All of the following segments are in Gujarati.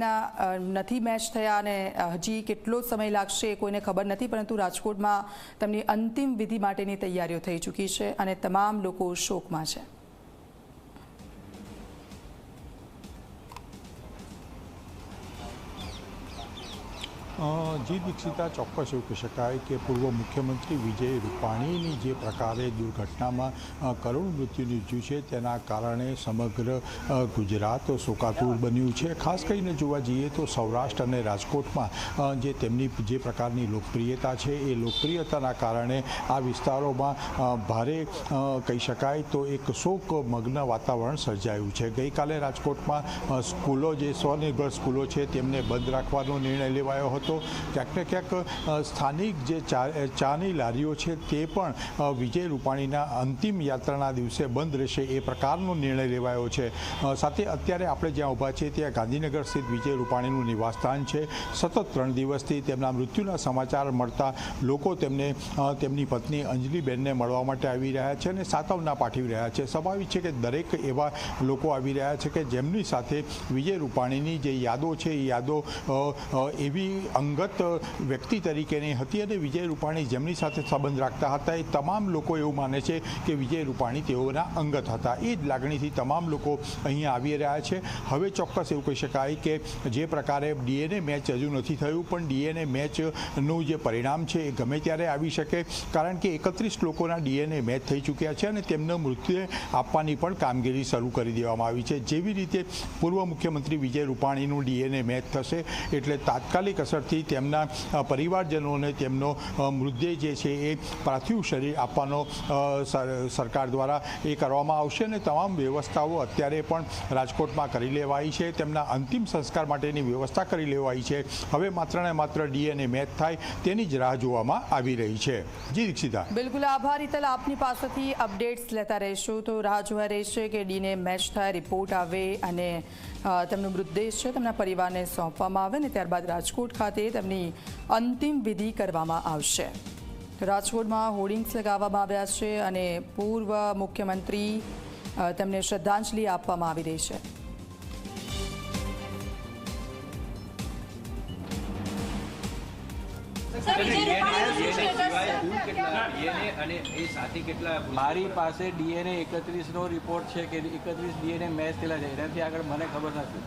રૂપાણીના નથી મેચ થયા અને હજી કેટલો સમય લાગશે કોઈને ખબર નથી, પરંતુ રાજકોટમાં તેમની અંતિમ વિધિ માટેની તૈયારીઓ થઈ ચૂકી છે અને તમામ લોકો શોકમાં છે. જી દીક્ષિતા, ચોક્કસ એવું કહી શકાય કે પૂર્વ મુખ્યમંત્રી વિજય રૂપાણીની જે પ્રકારે દુર્ઘટનામાં કરુણ મૃત્યુ નીપજ્યું છે તેના કારણે સમગ્ર ગુજરાત શોકાતુર બન્યું છે. ખાસ કરીને જોવા જઈએ તો સૌરાષ્ટ્ર અને રાજકોટમાં જે તેમની જે પ્રકારની લોકપ્રિયતા છે એ લોકપ્રિયતાના કારણે આ વિસ્તારોમાં ભારે કહી શકાય તો એક શોકમગ્ન વાતાવરણ સર્જાયું છે. ગઈકાલે રાજકોટમાં સ્કૂલો જે સ્વનિર્ભર સ્કૂલો છે તેમને બંધ રાખવાનો નિર્ણય લેવાયો હતો. ક્યાંક ને ક્યાંક સ્થાનિક જે ચાની લારીઓ છે તે પણ વિજય રૂપાણીના અંતિમ યાત્રાના દિવસે બંધ રહેશે એ પ્રકારનો નિર્ણય લેવાયો છે. સાથે અત્યારે આપણે જ્યાં ઊભા છીએ ત્યાં ગાંધીનગર સ્થિત વિજય રૂપાણીનું નિવાસસ્થાન છે. સતત 3 દિવસથી તેમના મૃત્યુના સમાચાર મળતા લોકો તેમને તેમની પત્ની અંજલિબેનને મળવા માટે આવી રહ્યા છે અને સાંત્વના પાઠવી રહ્યા છે. સ્વાભાવિક છે કે દરેક એવા લોકો આવી રહ્યા છે કે જેમની સાથે વિજય રૂપાણીની જે યાદો છે એ યાદો એવી અંગત વ્યક્તિ તરીકેની હતી અને વિજય રૂપાણી જેમની સાથે સંબંધ રાખતા હતા એ તમામ લોકો એવું માને છે કે વિજય રૂપાણી તેઓના અંગત હતા. એ જ લાગણીથી તમામ લોકો અહીંયા આવી રહ્યા છે. હવે ચોક્કસ એવું કહી શકાય કે જે પ્રકારે ડીએનએ મેચ હજુ નથી થયું, પણ ડીએનએ મેચનું જે પરિણામ છે એ ગમે ત્યારે આવી શકે, કારણ કે 31 લોકોના ડીએનએ મેચ થઈ ચૂક્યા છે અને તેમનો મૃત્યુ આપવાની પણ કામગીરી શરૂ કરી દેવામાં આવી છે. જેવી રીતે પૂર્વ મુખ્યમંત્રી વિજય રૂપાણીનું ડીએનએ મેચ થશે એટલે તાત્કાલિક અસરથી તેમના પરિવારજનોને તેમનો મૃતદેહ જે છે એ પાર્થિવ શરીર આપવાનો સરકાર દ્વારા એ કરવામાં આવશે અને તમામ વ્યવસ્થાઓ અત્યારે પણ રાજકોટમાં કરી લેવાઈ છે. તેમના અંતિમ સંસ્કાર માટેની વ્યવસ્થા કરી લેવાઈ છે. હવે માત્ર ને માત્ર ડીએનએ મેચ થાય તેની જ રાહ જોવામાં આવી રહી છે. જી દીક્ષિતા. બિલકુલ આભાર હિતલ, આપની પાસેથી અપડેટ્સ લેતા રહેશું. તો રાહ જોવા રહેશે કે ડીએનએ મેચ થાય, રિપોર્ટ આવે અને તેમનો મૃતદેહ છે તેમના પરિવારને સોંપવામાં આવે ને ત્યારબાદ રાજકોટ ખાતે તેમની અંતિમ વિધિ કરવામાં આવશે. રાજકોટમાં હોર્ડિંગ્સ લગાવવામાં આવ્યા છે અને પૂર્વ મુખ્યમંત્રી તેમને શ્રદ્ધાંજલિ આપવામાં આવી રહી છે. મારી પાસે ડીએનએ 31 નો રિપોર્ટ છે કે 31 ડીએનએ મેચ થયેલા છે, એનાથી આગળ મને ખબર નથી.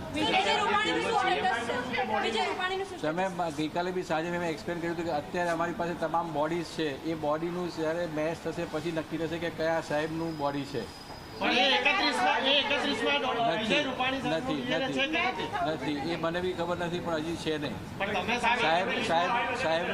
તમે ગઈકાલે બી સાંજે મેં એક્સપ્લેન કર્યું હતું કે અત્યારે અમારી પાસે તમામ બોડીઝ છે, એ બોડીનું જ્યારે મેચ થશે પછી નક્કી થશે કે કયા સાહેબનું બોડી છે. નથી એ મને બી ખબર નથી, પણ હજી છે નહીં. સાહેબ